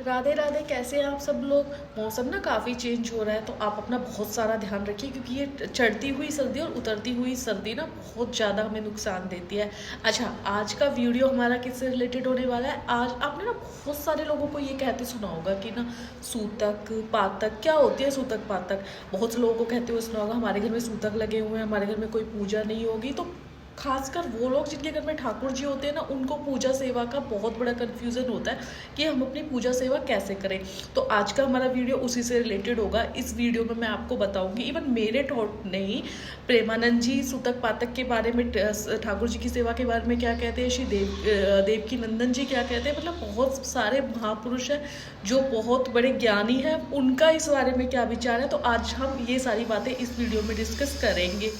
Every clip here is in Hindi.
राधे राधे। कैसे हैं आप सब लोग। मौसम ना काफ़ी चेंज हो रहा है तो आप अपना बहुत सारा ध्यान रखिए क्योंकि ये चढ़ती हुई सर्दी और उतरती हुई सर्दी ना बहुत ज़्यादा हमें नुकसान देती है। अच्छा, आज का वीडियो हमारा किससे रिलेटेड होने वाला है। आज आपने ना बहुत सारे लोगों को ये कहते सुना होगा कि ना सूतक पातक क्या होती है। सूतक पातक बहुत से लोगों को कहते हुए सुना होगा हमारे घर में सूतक लगे हुए हैं, हमारे घर में कोई पूजा नहीं होगी। तो खासकर वो लोग जिनके घर में ठाकुर जी होते हैं ना, उनको पूजा सेवा का बहुत बड़ा कन्फ्यूज़न होता है कि हम अपनी पूजा सेवा कैसे करें। तो आज का हमारा वीडियो उसी से रिलेटेड होगा। इस वीडियो में मैं आपको बताऊंगी, इवन मेरे थॉट नहीं, प्रेमानंद जी सूतक पातक के बारे में, ठाकुर जी की सेवा के बारे में क्या कहते हैं, श्री देवकी नंदन जी क्या कहते हैं। मतलब बहुत सारे महापुरुष हैं जो बहुत बड़े ज्ञानी हैं, उनका इस बारे में क्या विचार है। तो आज हम ये सारी बातें इस वीडियो में डिस्कस करेंगे।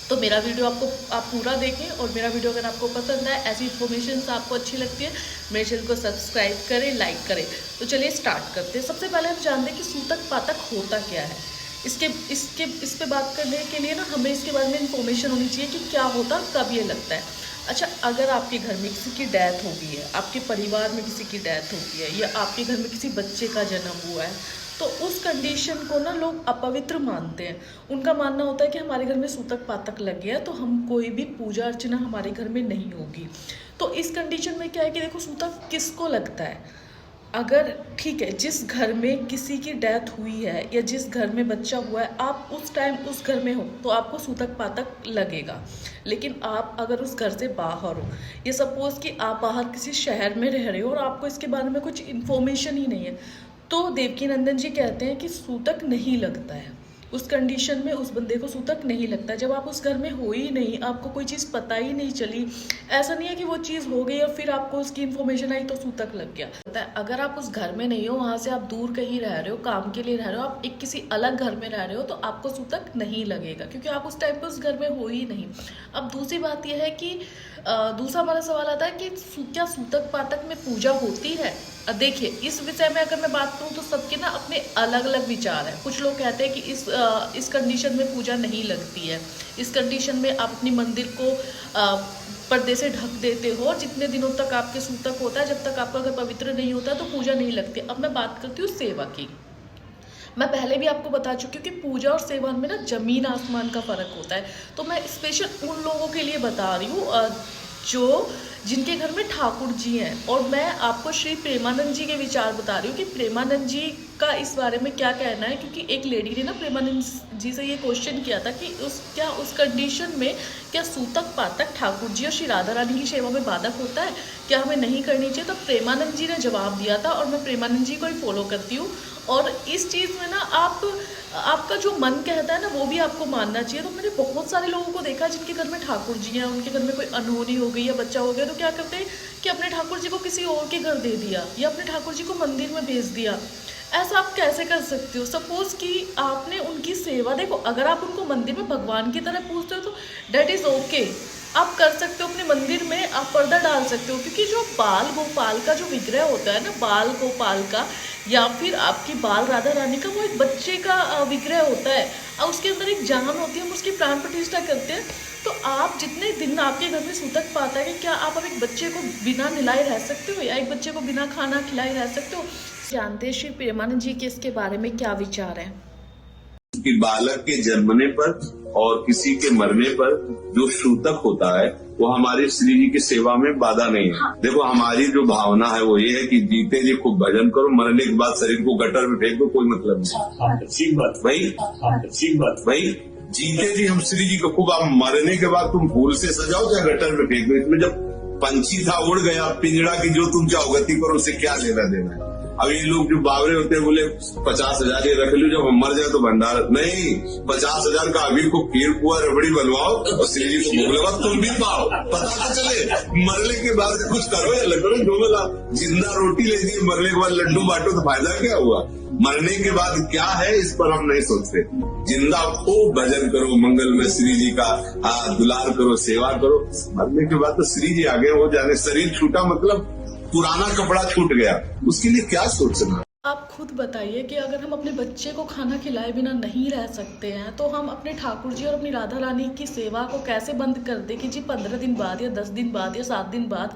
तो मेरा वीडियो आप पूरा देखें, और मेरा वीडियो अगर आपको पसंद आए, ऐसी इन्फॉर्मेशन आपको अच्छी लगती है, मेरे चैनल को सब्सक्राइब करें, लाइक करें। तो चलिए स्टार्ट करते हैं। सबसे पहले हम जानते हैं कि सूतक पातक होता क्या है। इस पे बात करने के लिए ना हमें इसके बारे में इन्फॉर्मेशन होनी चाहिए कि क्या होता, कब ये लगता है। अच्छा, अगर आपके घर में किसी की डेथ हो गई है, आपके परिवार में किसी की डेथ हो गई है, या आपके घर में किसी बच्चे का जन्म हुआ है, तो उस कंडीशन को ना लोग अपवित्र मानते हैं। उनका मानना होता है कि हमारे घर में सूतक पातक लग गया तो हम कोई भी पूजा अर्चना हमारे घर में नहीं होगी। तो इस कंडीशन में क्या है कि देखो, सूतक किसको लगता है। अगर ठीक है, जिस घर में किसी की डेथ हुई है या जिस घर में बच्चा हुआ है, आप उस टाइम उस घर में हो तो आपको सूतक पातक लगेगा। लेकिन आप अगर उस घर से बाहर हो, ये सपोज कि आप बाहर किसी शहर में रह रहे हो और आपको इसके बारे में कुछ इन्फॉर्मेशन ही नहीं है, तो देवकी नंदन जी कहते हैं कि सूतक नहीं लगता है। उस कंडीशन में उस बंदे को सूतक नहीं लगता। जब आप उस घर में हो ही नहीं, आपको कोई चीज़ पता ही नहीं चली, ऐसा नहीं है कि वो चीज़ हो गई और फिर आपको उसकी इन्फॉर्मेशन आई तो सूतक लग गया। अगर आप उस घर में नहीं हो, वहाँ से आप दूर कहीं रह रहे हो, काम के लिए रह रहे हो, आप एक किसी अलग घर में रह रहे हो, तो आपको सूतक नहीं लगेगा क्योंकि आप उस टाइम पे उस घर में हो ही नहीं। अब दूसरी बात यह है कि दूसरा हमारा सवाल आता है कि क्या सूतक पातक में पूजा होती है। देखिए, इस विषय में अगर मैं बात करूं तो सबके ना अपने अलग अलग विचार हैं। कुछ लोग कहते हैं कि इस कंडीशन में पूजा नहीं लगती है, इस कंडीशन में आप अपनी मंदिर को पर्दे से ढक देते हो, और जितने दिनों तक आपके सूतक होता है, जब तक आपका घर पवित्र नहीं होता तो पूजा नहीं लगती। अब मैं बात करती हूँ सेवा की। मैं पहले भी आपको बता चुकी हूँ कि पूजा और सेवा में ना जमीन आसमान का फर्क होता है। तो मैं स्पेशल उन लोगों के लिए बता रही हूँ जो जिनके घर में ठाकुर जी हैं, और मैं आपको श्री प्रेमानंद जी के विचार बता रही हूँ कि प्रेमानंद जी का इस बारे में क्या कहना है। क्योंकि एक लेडी ने ना प्रेमानंद जी से ये क्वेश्चन किया था कि उस कंडीशन में क्या सूतक पातक ठाकुर जी और श्री राधा रानी की सेवा में बाधक होता है, क्या हमें नहीं करनी चाहिए। तो प्रेमानंद जी ने जवाब दिया था, और मैं प्रेमानंद जी को ही फॉलो करती हूँ। और इस चीज़ में ना आपका जो मन कहता है ना, वो भी आपको मानना चाहिए। तो मैंने बहुत सारे लोगों को देखा जिनके घर में ठाकुर जी हैं, उनके घर में कोई अनहोनी हो गई या बच्चा हो गया, तो क्या करते हैं कि अपने ठाकुर जी को किसी और के घर दे दिया या अपने ठाकुर जी को मंदिर में भेज दिया। ऐसा आप कैसे कर सकते हो। सपोज कि आपने उनकी सेवा, देखो अगर आप उनको मंदिर में भगवान की तरह पूजते हो तो डेट इज़ ओके, आप कर सकते हो। अपने मंदिर में आप पर्दा डाल सकते हो, क्योंकि जो बाल गोपाल का जो विग्रह होता है ना, बाल गोपाल का या फिर आपकी बाल राधा रानी का, वो एक बच्चे का विग्रह होता है और उसके अंदर एक जान होती है, हम उसकी प्राण प्रतिष्ठा करते हैं। तो आप जितने दिन आपके घर में सूतक पाता है, क्या आप अब एक बच्चे को बिना नहलाए रह सकते हो, या एक बच्चे को बिना खाना खिलाए रह सकते हो। जानते हैं श्री प्रेमानंद जी के इसके बारे में क्या विचार है। कि बालक के जन्मने पर और किसी के मरने पर जो सूतक होता है वो हमारे श्री जी की सेवा में बाधा नहीं है। देखो, हमारी जो भावना है वो ये है कि जीते जी खूब भजन करो, मरने के बाद शरीर को गटर में फेंक दो, कोई मतलब नहीं। ठीक बात भाई, ठीक बात भाई। जीते जी हम श्री जी को खूब, आप मरने के बाद तुम फूल से सजाओ या गटर में फेंक दो। इसमें जब पंछी था उड़ गया, पिंजड़ा की जो तुम चाहो गति करो, उससे क्या लेना देना है। अब ये लोग जो बावरे होते हैं बोले 50,000 ये रख लो, जब हम मर जाए तो भंडार नहीं। 50,000 का अभी को खीर पुआ रबड़ी बनवाओ और श्री जी को भोग लगाओ, तुम भी पाओ, पता तो चले। मरने के बाद कुछ करो या करो, जो मिला जिंदा रोटी ले दी, मरने के बाद लड्डू बांटो, तो फायदा क्या हुआ। मरने के बाद क्या है इस पर हम नहीं सोचते। जिंदा खूब भजन करो, मंगल में श्री जी का दुलार करो, सेवा करो। मरने के बाद तो श्री जी आगे हो जाने, शरीर छूटा मतलब पुराना कपड़ा छूट गया, उसके लिए क्या सोचना। आप खुद बताइए कि अगर हम अपने बच्चे को खाना खिलाए बिना नहीं रह सकते हैं, तो हम अपने ठाकुर जी और अपनी राधा रानी की सेवा को कैसे बंद कर दें कि जी 15 दिन बाद या 10 दिन बाद या 7 दिन बाद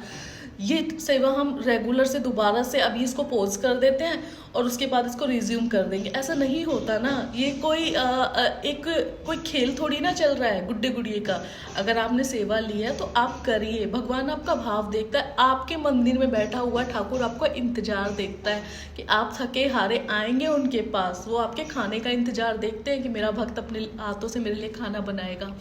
ये सेवा हम रेगुलर से दोबारा से अभी इसको पॉज कर देते हैं और उसके बाद इसको रिज्यूम कर देंगे, ऐसा नहीं होता ना। ये कोई कोई खेल थोड़ी ना चल रहा है गुड्डे गुड़िए का। अगर आपने सेवा ली है तो आप करिए, भगवान आपका भाव देखता है। आपके मंदिर में बैठा हुआ ठाकुर आपका इंतजार देखता है कि आप थके हारे आएंगे उनके पास, वो आपके खाने का इंतजार देखते हैं कि मेरा भक्त अपने हाथों से मेरे लिए खाना बनाएगा।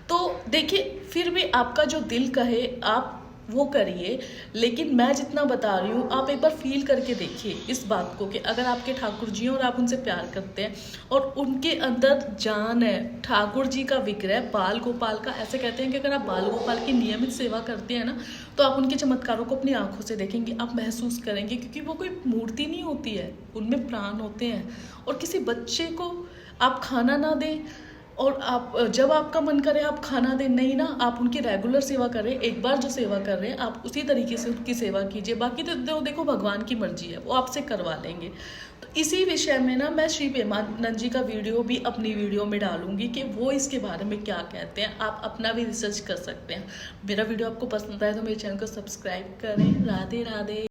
तो देखिए, फिर भी आपका जो दिल कहे आप वो करिए, लेकिन मैं जितना बता रही हूँ आप एक बार फील करके देखिए इस बात को कि अगर आपके ठाकुर जी हैं और आप उनसे प्यार करते हैं और उनके अंदर जान है, ठाकुर जी का विग्रह बाल गोपाल का, ऐसे कहते हैं कि अगर आप बाल गोपाल की नियमित सेवा करते हैं ना तो आप उनके चमत्कारों को अपनी आंखों से देखेंगे, आप महसूस करेंगे, क्योंकि वो कोई मूर्ति नहीं होती है, उनमें प्राण होते हैं। और किसी बच्चे को आप खाना ना दें और आप जब आपका मन करे आप खाना दें, नहीं ना, आप उनकी रेगुलर सेवा करें। एक बार जो सेवा कर रहे हैं आप उसी तरीके से उनकी सेवा कीजिए, बाकी तो देखो भगवान की मर्जी है, वो आपसे करवा लेंगे। तो इसी विषय में ना मैं श्री प्रेमानंद जी का वीडियो भी अपनी वीडियो में डालूंगी कि वो इसके बारे में क्या कहते हैं, आप अपना भी रिसर्च कर सकते हैं। मेरा वीडियो आपको पसंद आए तो मेरे चैनल को सब्सक्राइब करें। राधे राधे।